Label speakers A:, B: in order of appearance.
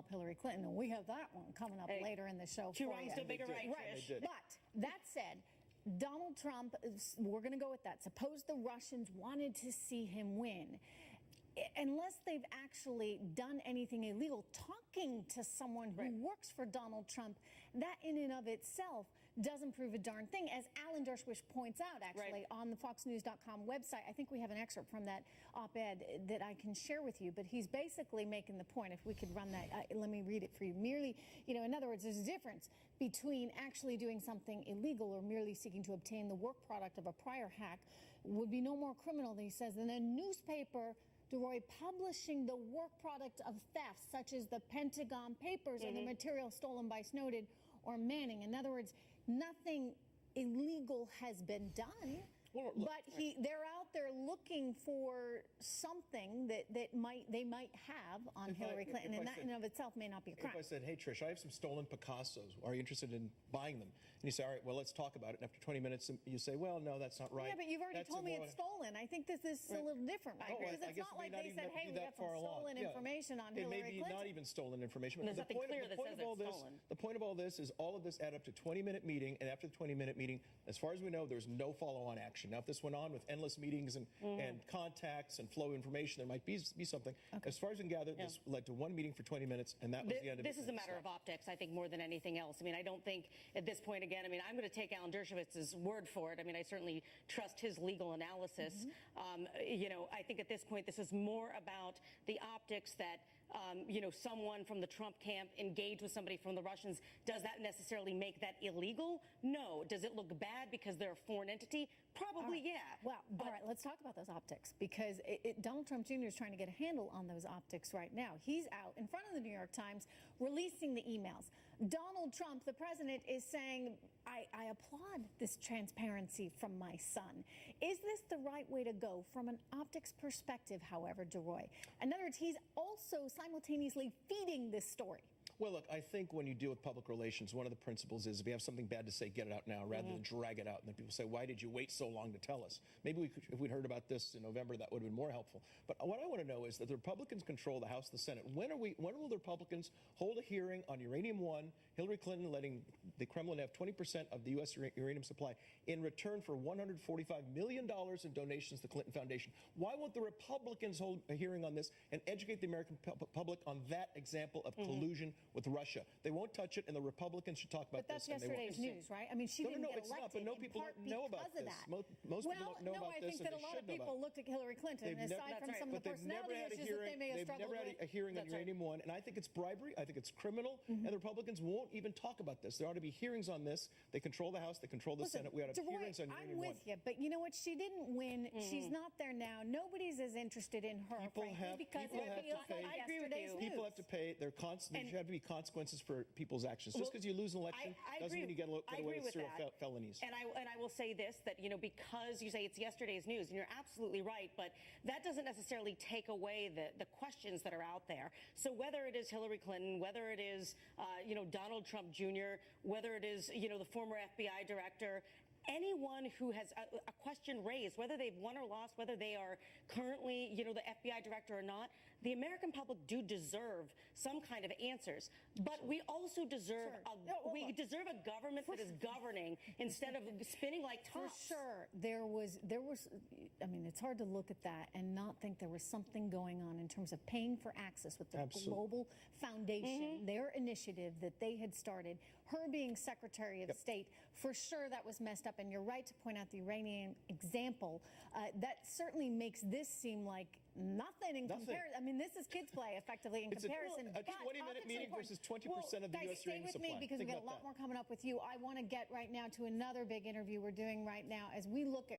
A: Hillary Clinton, and we have that one coming up later in the show.
B: Two wrongs, no bigger right, Trish.
A: But that said, Donald Trump, we're going to go with that. Suppose the Russians wanted to see him win. Unless they've actually done anything illegal, talking to someone who works for Donald Trump, that in and of itself doesn't prove a darn thing. As Alan Dershowitz points out, actually, on the FoxNews.com website, I think we have an excerpt from that op-ed that I can share with you, but he's basically making the point, if we could run that, let me read it for you. Merely, in other words, there's a difference between actually doing something illegal or merely seeking to obtain the work product of a prior hack would be no more criminal, he says, than a newspaper, Deroy, publishing the work product of theft, such as the Pentagon Papers or the material stolen by Snowden or Manning. In other words, nothing illegal has been done. Well, look, but they're out there looking for something that they might have on Hillary Clinton, and that in and of itself may not be a crime.
C: If I said, hey, Trish, I have some stolen Picassos. Are you interested in buying them? And you say, all right, well, let's talk about it. And after 20 minutes, you say, well, no, that's not right.
A: Yeah, but you've already told me it's stolen. I think this is a little different, right? Because it's not like they said, hey, we have some stolen information on Hillary Clinton.
C: It may be not even stolen information.
B: There's nothing clear that says it's stolen.
C: The point of all this is all of this add up to a 20-minute meeting, and after the 20-minute meeting, as far as we know, there's no follow-on action. Now, if this went on with endless meetings and contacts and flow of information, there might be something. Okay. As far as we can gather, this led to one meeting for 20 minutes, and that was the end of it.
B: This is a matter of optics, I think, more than anything else. I mean, I don't think at this point, again, I mean, I'm going to take Alan Dershowitz's word for it. I mean, I certainly trust his legal analysis. I think at this point, this is more about the optics that, someone from the Trump camp engaged with somebody from the Russians. Does that necessarily make that illegal? No. Does it look bad because they're a foreign entity? Probably, yeah.
A: Well, all right, let's talk about those optics, because Donald Trump Jr. is trying to get a handle on those optics right now. He's out in front of the New York Times releasing the emails. Donald Trump, the president, is saying, I applaud this transparency from my son. Is this the right way to go from an optics perspective, however, Deroy? In other words, he's also simultaneously feeding this story.
C: Well, look, I think when you deal with public relations, one of the principles is if you have something bad to say, get it out now rather than drag it out. And then people say, why did you wait so long to tell us? Maybe if we'd heard about this in November, that would have been more helpful. But what I want to know is that the Republicans control the House and the Senate. When will the Republicans hold a hearing on Uranium One, Hillary Clinton letting the Kremlin have 20% of the U.S. uranium supply in return for $145 million in donations to the Clinton Foundation? Why won't the Republicans hold a hearing on this and educate the American public on that example of collusion with Russia? They won't touch it, and the Republicans should talk about this.
A: But that's yesterday's news, right? I mean, she didn't get elected.
C: It's not, but no people don't know about this. Most people don't know about this.
A: I think that a lot of people looked at Hillary Clinton, and aside from some of the personality issues that they may have struggled with.
C: They've never had a hearing on Uranium One, and I think it's bribery. I think it's criminal, and the Republicans won't even talk about this. There ought to be hearings on this. They control the House. They control the Senate. We ought to have hearings on Uranium One.
A: I'm with you, but you know what? She didn't win. She's not there now. Nobody's as interested in her, because it feels like yesterday's news.
C: People have to pay. There should have to be consequences for people's actions. Just because you lose an election doesn't mean you get away with serial felonies.
B: And I will say this, that, because you say it's yesterday's news, and you're absolutely right, but that doesn't necessarily take away the questions that are out there. So whether it is Hillary Clinton, whether it is, Donald Trump Jr., whether it is, the former FBI director, anyone who has a question raised, whether they've won or lost, whether they are currently, the FBI director or not, the American public do deserve some kind of answers. But we also deserve deserve a government that is governing instead of spinning like tops.
A: For sure, there was. I mean, it's hard to look at that and not think there was something going on in terms of paying for access with the Global Foundation, their initiative that they had started. Her being Secretary of State, for sure, that was messed up. And you're right to point out the Iranian example. That certainly makes this seem like nothing in comparison. I mean, this is kids' play, effectively, in comparison.
C: A 20-minute meeting versus 20% of the U.S. uranium supply.
A: Stay with me, because we've got a lot more coming up with you. I want to get right now to another big interview we're doing right now as we look at